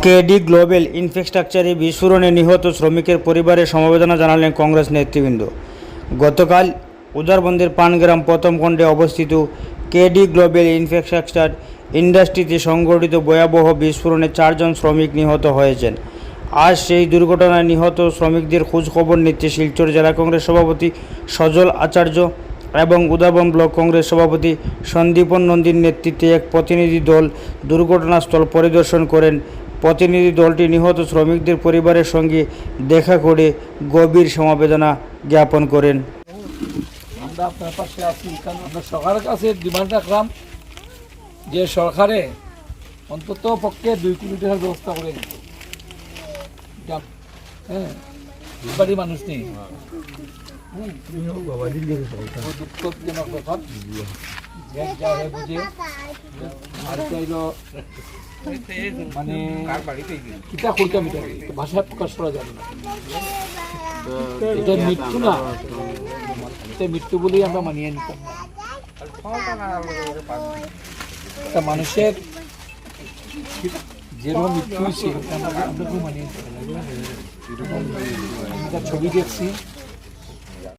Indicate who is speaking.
Speaker 1: KD global ইনফ্রাস্ট্রাকচারে বিস্ফোরণে নিহত শ্রমিকের পরিবারের সমবেদনা জানালেন কংগ্রেস নেতৃবৃন্দ। গতকাল উদারবন্দের পানগ্রাম প্রথম খণ্ডে অবস্থিত কেডি গ্লোবাল ইনফ্রাস্ট্রাকচার ইন্ডাস্ট্রিতে সংঘটিত ভয়াবহ বিস্ফোরণে 4 জন শ্রমিক নিহত হয়েছেন। আজ সেই দুর্ঘটনায় নিহত শ্রমিকদের খোঁজখবর নিতে শিলচর জেলা কংগ্রেস সভাপতি সজল আচার্য এবং উদারবন ব্লক কংগ্রেস সভাপতি সন্দীপন নন্দীর নেতৃত্বে এক প্রতিনিধি দল দুর্ঘটনাস্থল পরিদর্শন করেন। প্রতিনিধি দলটি নিহত শ্রমিকদের পরিবারের সঙ্গে দেখা করে গভীর সমবেদনা জ্ঞাপন করেন।
Speaker 2: আমরা আপনার পাশে আছি, কারণ আমরা সরকারের কাছে ডিমান্ড রাখলাম যে সরকারে অন্তত পক্ষে 2 কোটি টাকার ব্যবস্থা করে দিত। হ্যাঁ, বাড়ি মানুষ নেই, দুঃখজনক ব্যাপার। বুঝে আর চাইল মানে কিতা করতাম, এটা ভাষায় প্রকাশ করা যাবে না। এটা মৃত্যু না, এটা মৃত্যু বলেই আমরা মানিয়ে নিতাম। একটা মানুষের যেরকম মৃত্যু হয়েছে আমরা মানিয়ে নিতে ছবি দেখছি।